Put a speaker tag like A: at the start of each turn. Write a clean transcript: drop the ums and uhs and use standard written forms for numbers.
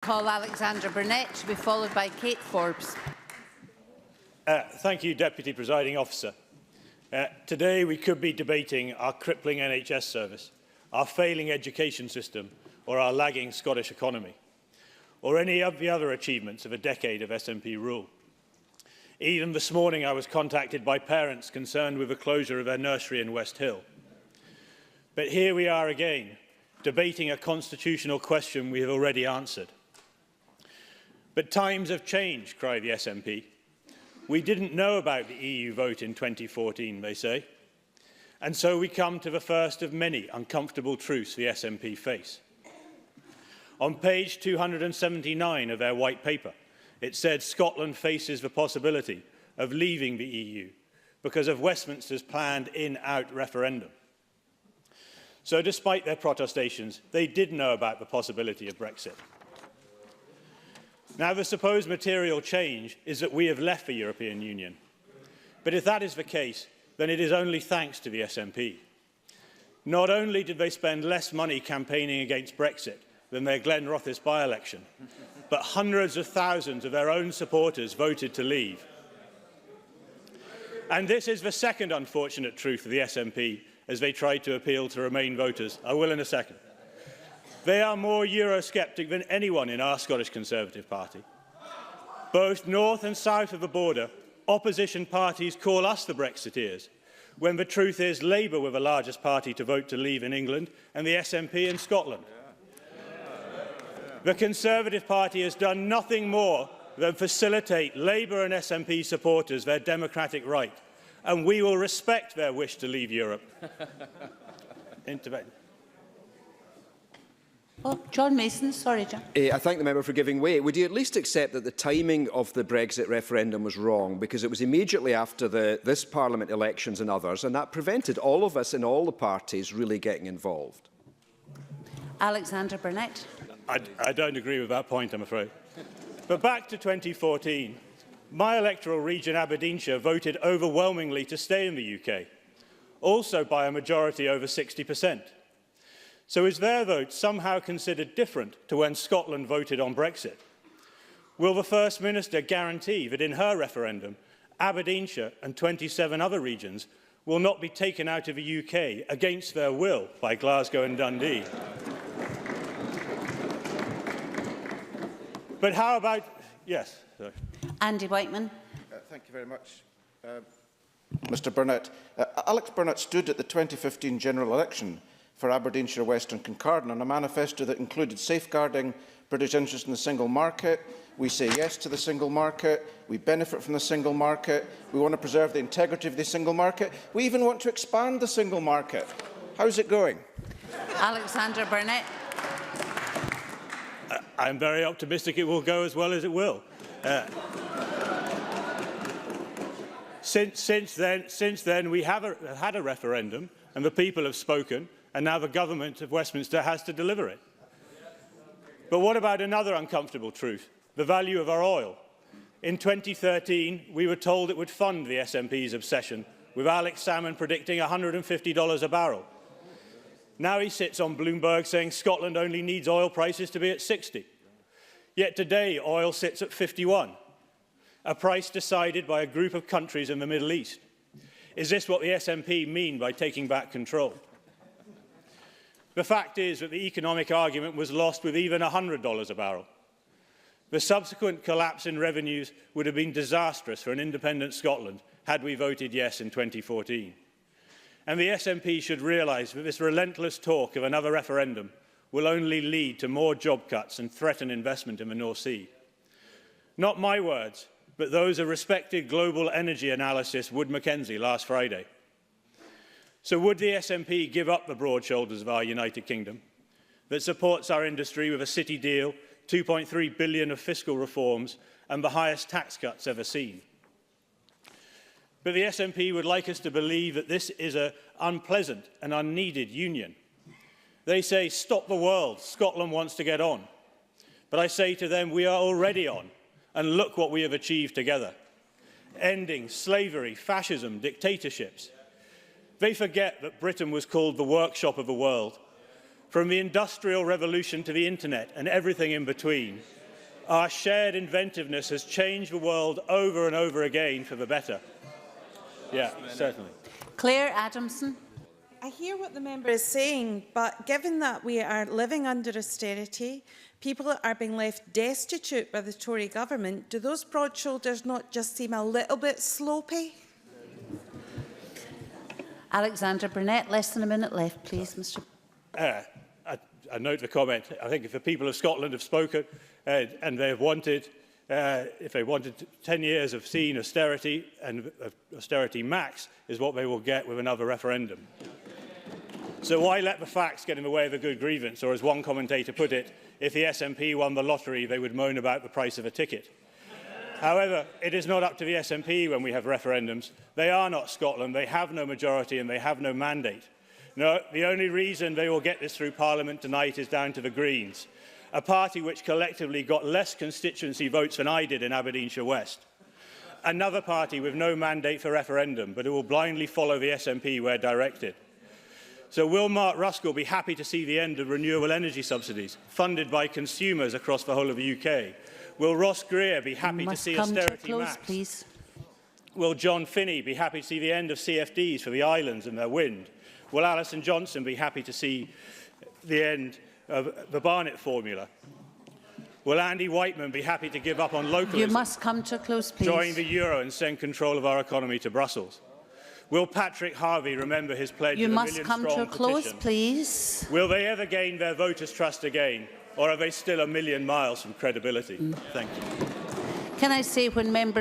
A: Call Alexander Burnett to be followed by Kate Forbes.
B: Thank you, Deputy Presiding Officer. Today we could be debating our crippling NHS service, our failing education system, or our lagging Scottish economy, or any of the other achievements of a decade of SNP rule. Even this morning I was contacted by parents concerned with the closure of their nursery in West Hill. But here we are again, debating a constitutional question we have already answered. But times have changed, cry the SNP. We didn't know about the EU vote in 2014, they say. And so we come to the first of many uncomfortable truths the SNP face. On page 279 of their white paper, it said Scotland faces the possibility of leaving the EU because of Westminster's planned in-out referendum. So despite their protestations, they did know about the possibility of Brexit. Now, the supposed material change is that we have left the European Union. But if that is the case, then it is only thanks to the SNP. Not only did they spend less money campaigning against Brexit than their Glenrothes by-election, but hundreds of thousands of their own supporters voted to leave. And this is the second unfortunate truth of the SNP as they tried to appeal to Remain voters. I will in a second. They are more Eurosceptic than anyone in our Scottish Conservative Party. Both north and south of the border, opposition parties call us the Brexiteers, when the truth is Labour were the largest party to vote to leave in England and the SNP in Scotland. The Conservative Party has done nothing more than facilitate Labour and SNP supporters their democratic right, and we will respect their wish to leave Europe.
A: Oh, John Mason. Sorry, John.
C: I thank the member for giving way. Would you at least accept that the timing of the Brexit referendum was wrong, because it was immediately after this Parliament elections and others, and that prevented all of us in all the parties really getting involved?
A: Alexander Burnett.
B: I don't agree with that point, I'm afraid. But back to 2014, my electoral region, Aberdeenshire, voted overwhelmingly to stay in the UK, also by a majority over 60%. So is their vote somehow considered different to when Scotland voted on Brexit? Will the First Minister guarantee that in her referendum, Aberdeenshire and 27 other regions will not be taken out of the UK against their will by Glasgow and Dundee? But how about... Yes. Sorry.
A: Andy Whiteman.
D: Thank you very much, Mr Burnett. Alex Burnett stood at the 2015 general election for Aberdeenshire, Western Kincardine on a manifesto that included safeguarding British interest in the single market. We say yes to the single market. We benefit from the single market. We want to preserve the integrity of the single market. We even want to expand the single market. How's it going?
A: Alexander Burnett.
B: I'm very optimistic it will go as well as it will. Since then, we have had a referendum, and the people have spoken, and now the government of Westminster has to deliver it. But what about another uncomfortable truth, the value of our oil? In 2013, we were told it would fund the SNP's obsession, with Alex Salmond predicting $150 a barrel. Now he sits on Bloomberg saying Scotland only needs oil prices to be at 60. Yet today, oil sits at 51, a price decided by a group of countries in the Middle East. Is this what the SNP mean by taking back control? The fact is that the economic argument was lost with even $100 a barrel. The subsequent collapse in revenues would have been disastrous for an independent Scotland had we voted yes in 2014. And the SNP should realise that this relentless talk of another referendum will only lead to more job cuts and threaten investment in the North Sea. Not my words, but those of respected global energy analyst Wood Mackenzie last Friday. So would the SNP give up the broad shoulders of our United Kingdom that supports our industry with a City deal, 2.3 billion of fiscal reforms and the highest tax cuts ever seen? But the SNP would like us to believe that this is an unpleasant and unneeded union. They say, stop the world, Scotland wants to get on. But I say to them, we are already on, and look what we have achieved together. Ending slavery, fascism, dictatorships. They forget that Britain was called the workshop of the world, From the Industrial Revolution to the Internet and everything in between, our shared inventiveness has changed the world over and over again for the better. Yeah, certainly.
A: Claire Adamson.
E: I hear what the member is saying, but given that we are living under austerity, people are being left destitute by the Tory government, do those broad shoulders not just seem a little bit slopey?
A: Alexander Burnett, less than a minute left, please, Mr.
B: I note the comment. I think if the people of Scotland have spoken and they have wanted, if they wanted 10 years of seeing austerity, and austerity max is what they will get with another referendum. So why let the facts get in the way of a good grievance? Or as one commentator put it, if the SNP won the lottery, they would moan about the price of a ticket. However, it is not up to the SNP when we have referendums. They are not Scotland. They have no majority and they have no mandate. No, the only reason they will get this through Parliament tonight is down to the Greens, a party which collectively got less constituency votes than I did in Aberdeenshire West. Another party with no mandate for referendum, but who will blindly follow the SNP where directed. So will Mark Ruskell be happy to see the end of renewable energy subsidies funded by consumers across the whole of the UK? Will Ross Greer be happy to see austerity max?
A: Please.
B: Will John Finney be happy to see the end of CFDs for the islands and their wind? Will Alison Johnson be happy to see the end of the Barnett formula? Will Andy Whiteman be happy to give up on localism?
A: You must come to a close, please.
B: Join the euro and send control of our economy to Brussels? Will Patrick Harvey remember his pledge of a million-strong petition?
A: You must come to a close, please.
B: Will they ever gain their voters' trust again, or are they still a million miles from credibility? Thank you.
A: Can I say, when members